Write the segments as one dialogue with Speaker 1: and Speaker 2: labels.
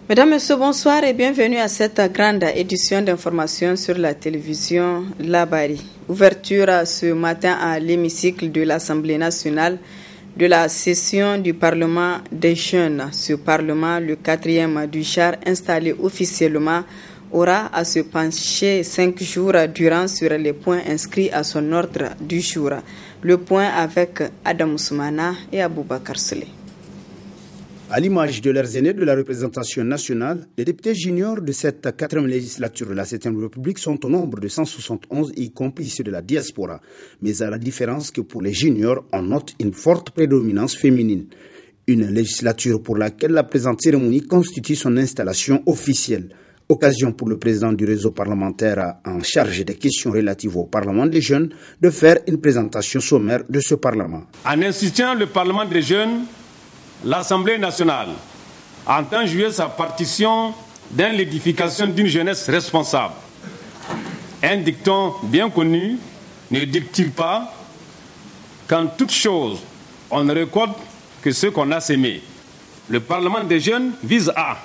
Speaker 1: Mesdames, Messieurs, bonsoir et bienvenue à cette grande édition d'information sur la télévision Labari. Ouverture ce matin à l'hémicycle de l'Assemblée nationale de la session du Parlement des jeunes. Ce Parlement, le 4e du char, installé officiellement, aura à se pencher 5 jours durant sur les points inscrits à son ordre du jour. Le point avec Adam Ousmana et Aboubakar Saleh.
Speaker 2: À l'image de leurs aînés de la représentation nationale, les députés juniors de cette 4e législature de la 7e République sont au nombre de 171, y compris ceux de la diaspora. Mais à la différence que pour les juniors, on note une forte prédominance féminine. Une législature pour laquelle la présente cérémonie constitue son installation officielle. Occasion pour le président du réseau parlementaire en charge des questions relatives au Parlement des jeunes de faire une présentation sommaire de ce Parlement.
Speaker 3: En instituant le Parlement des jeunes, l'Assemblée nationale entend jouer sa partition dans l'édification d'une jeunesse responsable. Un dicton bien connu ne dit-il pas qu'en toute chose, on ne récolte que ce qu'on a sémé. Le Parlement des jeunes vise à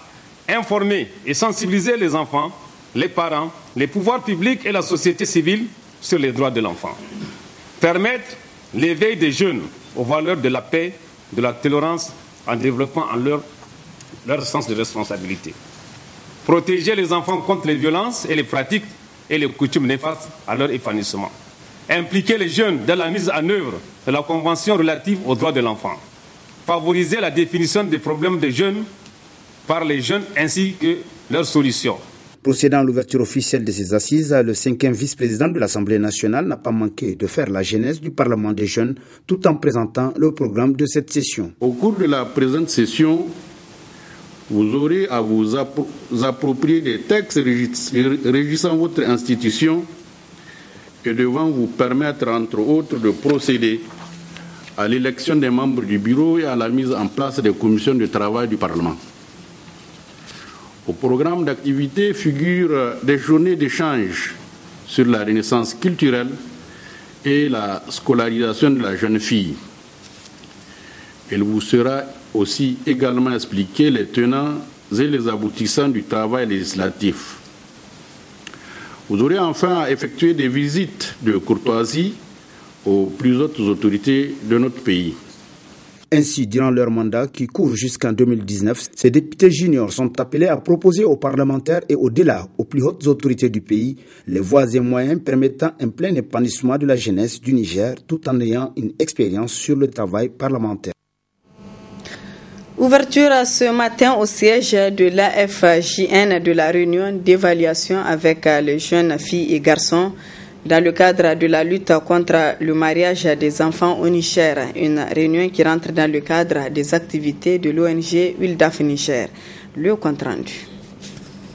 Speaker 3: informer et sensibiliser les enfants, les parents, les pouvoirs publics et la société civile sur les droits de l'enfant. Permettre l'éveil des jeunes aux valeurs de la paix, de la tolérance, en développant en leur sens de responsabilité. Protéger les enfants contre les violences et les pratiques et les coutumes néfastes à leur épanouissement. Impliquer les jeunes dans la mise en œuvre de la Convention relative aux droits de l'enfant. Favoriser la définition des problèmes des jeunes par les jeunes ainsi que leurs solutions.
Speaker 2: Procédant à l'ouverture officielle de ces assises, le 5e vice-président de l'Assemblée nationale n'a pas manqué de faire la genèse du Parlement des jeunes tout en présentant le programme de cette session.
Speaker 4: Au cours de la présente session, vous aurez à vous approprier des textes régissant votre institution et devant vous permettre, entre autres, de procéder à l'élection des membres du bureau et à la mise en place des commissions de travail du Parlement. Au programme d'activité figurent des journées d'échange sur la renaissance culturelle et la scolarisation de la jeune fille. Il vous sera aussi également expliqué les tenants et les aboutissants du travail législatif. Vous aurez enfin à effectuer des visites de courtoisie aux plus hautes autorités de notre pays.
Speaker 2: Ainsi, durant leur mandat qui court jusqu'en 2019, ces députés juniors sont appelés à proposer aux parlementaires et au-delà, aux plus hautes autorités du pays, les voies et moyens permettant un plein épanouissement de la jeunesse du Niger tout en ayant une expérience sur le travail parlementaire.
Speaker 1: Ouverture ce matin au siège de l'AFJN de la réunion d'évaluation avec les jeunes filles et garçons dans le cadre de la lutte contre le mariage des enfants au Niger, une réunion qui rentre dans le cadre des activités de l'ONG Wildaf Niger. Le compte rendu.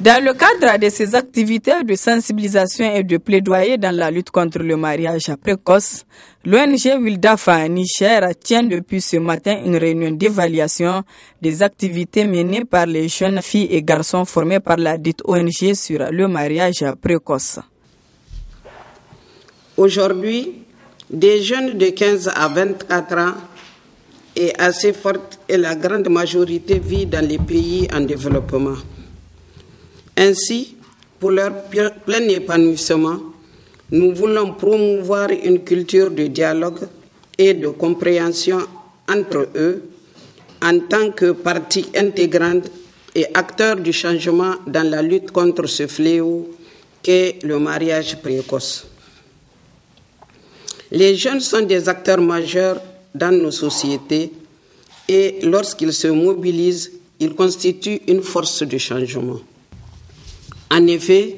Speaker 1: Dans le cadre de ces activités de sensibilisation et de plaidoyer dans la lutte contre le mariage précoce, l'ONG Wildaf Niger tient depuis ce matin une réunion d'évaluation des activités menées par les jeunes filles et garçons formés par la dite ONG sur le mariage précoce.
Speaker 5: Aujourd'hui, des jeunes de 15 à 24 ans est assez forte et la grande majorité vit dans les pays en développement. Ainsi, pour leur plein épanouissement, nous voulons promouvoir une culture de dialogue et de compréhension entre eux en tant que partie intégrante et acteurs du changement dans la lutte contre ce fléau qu'est le mariage précoce. Les jeunes sont des acteurs majeurs dans nos sociétés et lorsqu'ils se mobilisent, ils constituent une force de changement. En effet,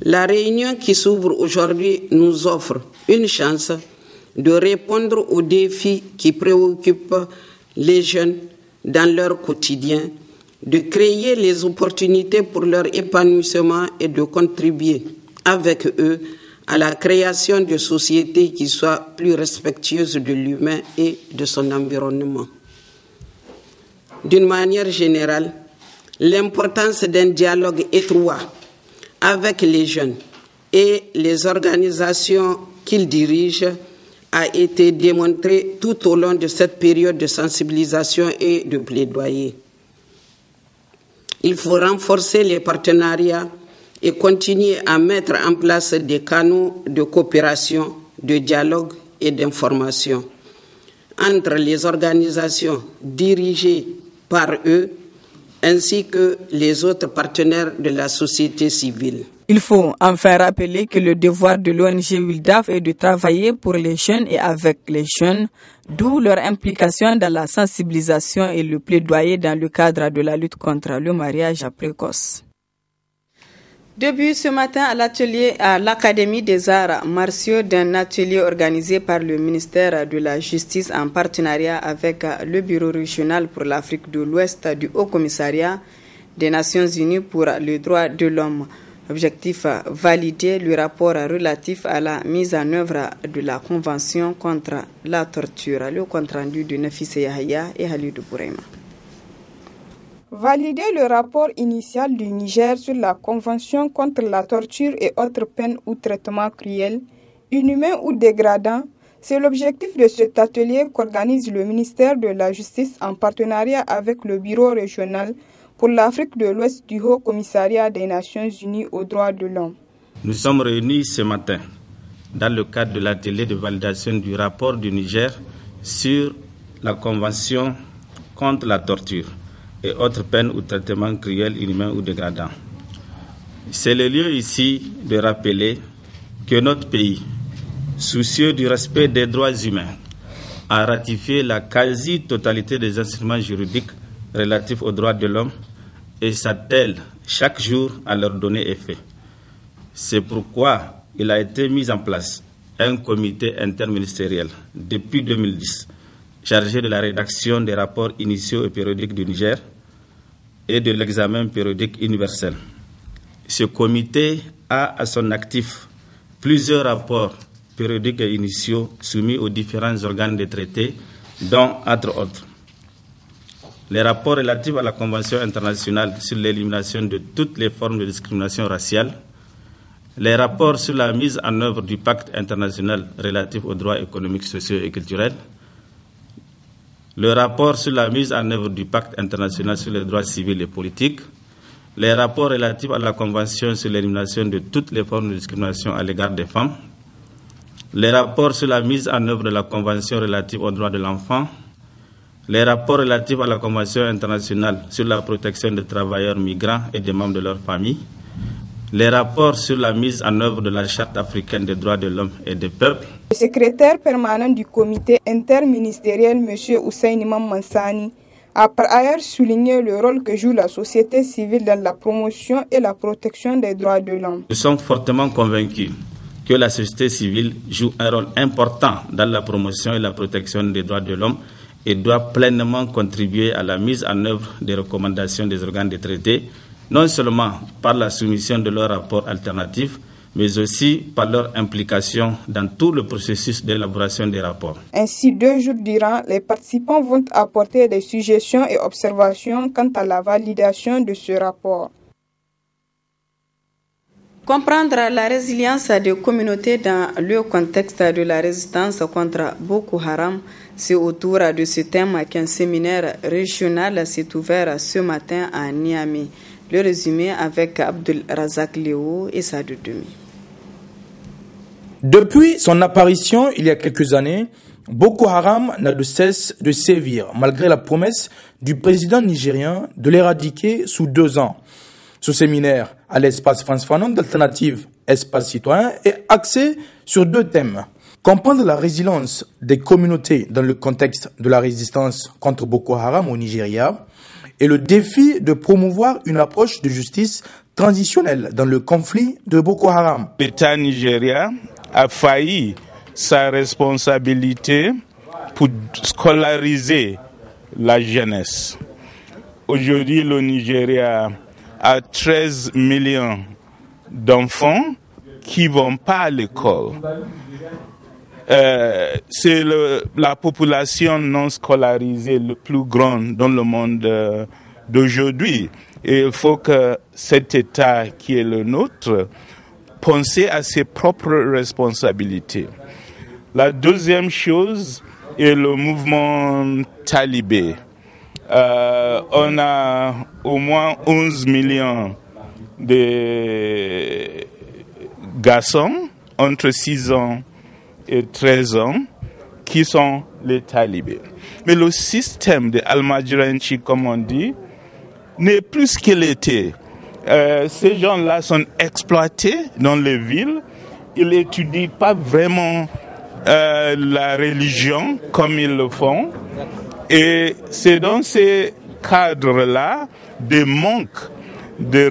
Speaker 5: la réunion qui s'ouvre aujourd'hui nous offre une chance de répondre aux défis qui préoccupent les jeunes dans leur quotidien, de créer les opportunités pour leur épanouissement et de contribuer avec eux à la création de sociétés qui soient plus respectueuses de l'humain et de son environnement. D'une manière générale, l'importance d'un dialogue étroit avec les jeunes et les organisations qu'ils dirigent a été démontrée tout au long de cette période de sensibilisation et de plaidoyer. Il faut renforcer les partenariats et continuer à mettre en place des canaux de coopération, de dialogue et d'information entre les organisations dirigées par eux ainsi que les autres partenaires de la société civile.
Speaker 1: Il faut enfin rappeler que le devoir de l'ONG WILDAF est de travailler pour les jeunes et avec les jeunes, d'où leur implication dans la sensibilisation et le plaidoyer dans le cadre de la lutte contre le mariage précoce. Début ce matin à l'atelier à l'Académie des arts martiaux d'un atelier organisé par le ministère de la Justice en partenariat avec le Bureau régional pour l'Afrique de l'Ouest du Haut-Commissariat des Nations Unies pour les droits de l'homme. Objectif, valider le rapport relatif à la mise en œuvre de la Convention contre la torture. Le compte-rendu de Nafisa Yahya et Halidou Bourema.
Speaker 6: Valider le rapport initial du Niger sur la Convention contre la torture et autres peines ou traitements cruels, inhumains ou dégradants, c'est l'objectif de cet atelier qu'organise le ministère de la Justice en partenariat avec le Bureau régional pour l'Afrique de l'Ouest du Haut-Commissariat des Nations Unies aux droits de l'homme.
Speaker 7: Nous sommes réunis ce matin dans le cadre de l'atelier de validation du rapport du Niger sur la Convention contre la torture et autres peines ou traitements cruels, inhumains ou dégradants. C'est le lieu ici de rappeler que notre pays, soucieux du respect des droits humains, a ratifié la quasi-totalité des instruments juridiques relatifs aux droits de l'homme et s'attelle chaque jour à leur donner effet. C'est pourquoi il a été mis en place un comité interministériel depuis 2010 chargé de la rédaction des rapports initiaux et périodiques du Niger et de l'examen périodique universel. Ce comité a à son actif plusieurs rapports périodiques et initiaux soumis aux différents organes des traités, dont, entre autres, les rapports relatifs à la Convention internationale sur l'élimination de toutes les formes de discrimination raciale, les rapports sur la mise en œuvre du pacte international relatif aux droits économiques, sociaux et culturels, le rapport sur la mise en œuvre du pacte international sur les droits civils et politiques, les rapports relatifs à la Convention sur l'élimination de toutes les formes de discrimination à l'égard des femmes, les rapports sur la mise en œuvre de la Convention relative aux droits de l'enfant, les rapports relatifs à la Convention internationale sur la protection des travailleurs migrants et des membres de leur famille, les rapports sur la mise en œuvre de la Charte africaine des droits de l'homme et des peuples.
Speaker 6: Le secrétaire permanent du comité interministériel, M. Hussein Imam Mansani, a par ailleurs souligné le rôle que joue la société civile dans la promotion et la protection des droits de l'homme.
Speaker 7: Nous sommes fortement convaincus que la société civile joue un rôle important dans la promotion et la protection des droits de l'homme et doit pleinement contribuer à la mise en œuvre des recommandations des organes des traités, non seulement par la soumission de leurs rapports alternatifs, mais aussi par leur implication dans tout le processus d'élaboration des rapports.
Speaker 6: Ainsi, 2 jours durant, les participants vont apporter des suggestions et observations quant à la validation de ce rapport.
Speaker 1: Comprendre la résilience des communautés dans le contexte de la résistance contre Boko Haram, c'est autour de ce thème qu'un séminaire régional s'est ouvert ce matin à Niamey. Le résumé avec Abdul Razak Léo et Sadou Dumi.
Speaker 8: Depuis son apparition il y a quelques années, Boko Haram n'a de cesse de sévir, malgré la promesse du président nigérien de l'éradiquer sous 2 ans. Ce séminaire à l'espace France Fanon d'Alternative Espace Citoyen est axé sur 2 thèmes. Comprendre la résilience des communautés dans le contexte de la résistance contre Boko Haram au Nigeria et le défi de promouvoir une approche de justice transitionnelle dans le conflit de Boko Haram.
Speaker 9: L'État nigérien a failli sa responsabilité pour scolariser la jeunesse. Aujourd'hui, le Nigeria a 13 millions d'enfants qui ne vont pas à l'école. C'est la population non scolarisée le plus grande dans le monde d'aujourd'hui. Et il faut que cet État qui est le nôtre pense à ses propres responsabilités. La deuxième chose est le mouvement talibé. On a au moins 11 millions de garçons entre 6 ans et 13 ans qui sont les talibés. Mais le système de Al-Majranchi, comme on dit, n'est plus ce qu'il était. Ces gens-là sont exploités dans les villes. Ils n'étudient pas vraiment la religion comme ils le font. Et c'est dans ces cadres-là de manque de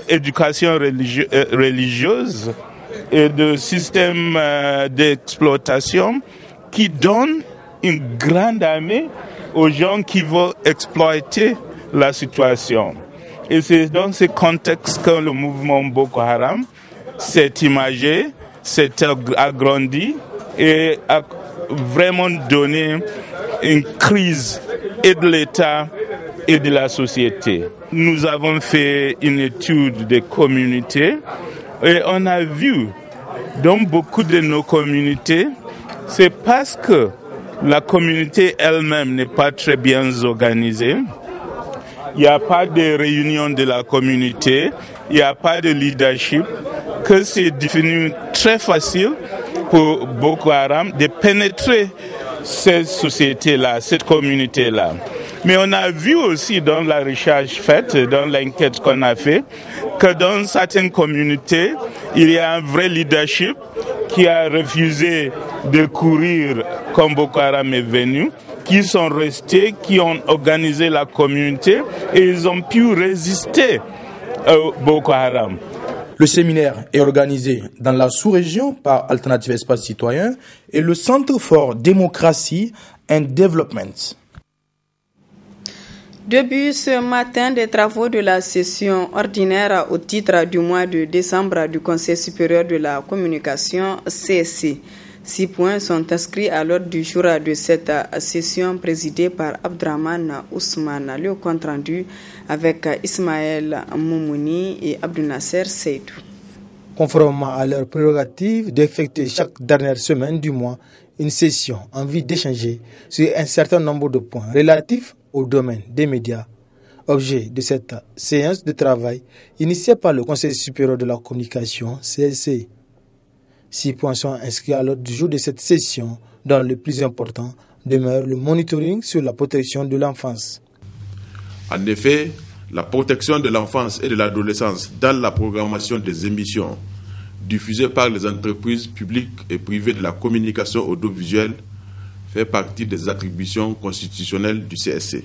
Speaker 9: éducation religieuse et de système d'exploitation qui donne une grande armée aux gens qui veulent exploiter la situation. Et c'est dans ce contexte que le mouvement Boko Haram s'est imagé, s'est agrandi et a vraiment donné une crise et de l'État et de la société. Nous avons fait une étude des communautés et on a vu dans beaucoup de nos communautés, c'est parce que la communauté elle-même n'est pas très bien organisée. Il n'y a pas de réunion de la communauté, il n'y a pas de leadership, que c'est devenu très facile pour Boko Haram de pénétrer cette société-là, cette communauté-là. Mais on a vu aussi dans la recherche faite, dans l'enquête qu'on a fait, que dans certaines communautés, il y a un vrai leadership qui a refusé de courir comme Boko Haram est venu, qui sont restés, qui ont organisé la communauté et ils ont pu résister au Boko Haram.
Speaker 8: Le séminaire est organisé dans la sous-région par Alternative Espace Citoyen et le Centre for Democracy and Development.
Speaker 1: Début ce matin des travaux de la session ordinaire au titre du mois de décembre du Conseil supérieur de la communication CSC. 6 points sont inscrits à l'ordre du jour de cette session présidée par Abdraman Ousmane. Le compte rendu avec Ismaël Moumouni et Abdou Nasser Seydou.
Speaker 10: Conformément à leur prérogative d'effectuer chaque dernière semaine du mois une session en vue d'échanger sur un certain nombre de points relatifs au domaine des médias. Objet de cette séance de travail initiée par le Conseil supérieur de la communication CSC. 6 points sont inscrits à l'ordre du jour de cette session, dont le plus important demeure le monitoring sur la protection de l'enfance.
Speaker 11: En effet, la protection de l'enfance et de l'adolescence dans la programmation des émissions diffusées par les entreprises publiques et privées de la communication audiovisuelle fait partie des attributions constitutionnelles du CSC.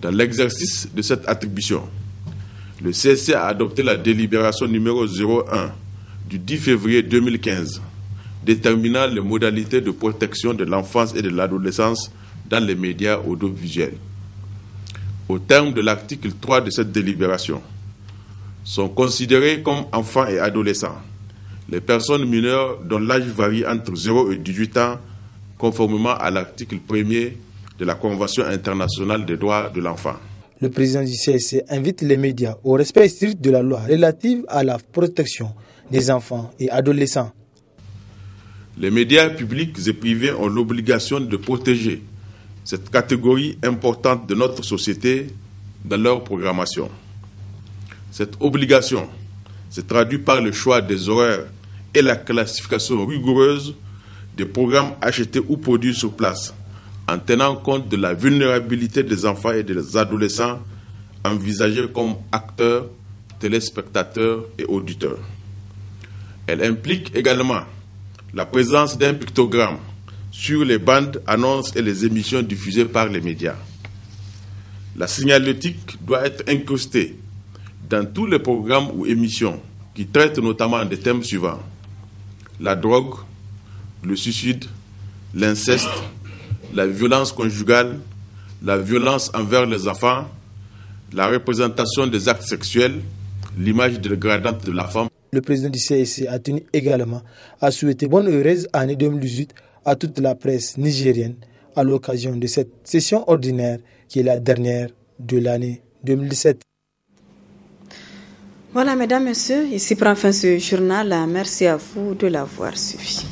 Speaker 11: Dans l'exercice de cette attribution, le CSC a adopté la délibération numéro 01 du 10 février 2015, déterminant les modalités de protection de l'enfance et de l'adolescence dans les médias audiovisuels. Au terme de l'article 3 de cette délibération, sont considérés comme enfants et adolescents les personnes mineures dont l'âge varie entre 0 et 18 ans, conformément à l'article 1er de la Convention internationale des droits de l'enfant.
Speaker 10: Le président du CSC invite les médias au respect strict de la loi relative à la protection des enfants et adolescents.
Speaker 11: Les médias publics et privés ont l'obligation de protéger cette catégorie importante de notre société dans leur programmation. Cette obligation se traduit par le choix des horaires et la classification rigoureuse des programmes achetés ou produits sur place, en tenant compte de la vulnérabilité des enfants et des adolescents envisagés comme acteurs, téléspectateurs et auditeurs. Elle implique également la présence d'un pictogramme sur les bandes annonces et les émissions diffusées par les médias. La signalétique doit être incrustée dans tous les programmes ou émissions qui traitent notamment des thèmes suivants: la drogue, le suicide, l'inceste, la violence conjugale, la violence envers les enfants, la représentation des actes sexuels, l'image dégradante de la femme.
Speaker 10: Le président du CSC a tenu également à souhaiter bonne heureuse année 2018 à toute la presse nigérienne à l'occasion de cette session ordinaire qui est la dernière de l'année 2017.
Speaker 1: Voilà, mesdames, messieurs, ici prend fin ce journal. Merci à vous de l'avoir suivi.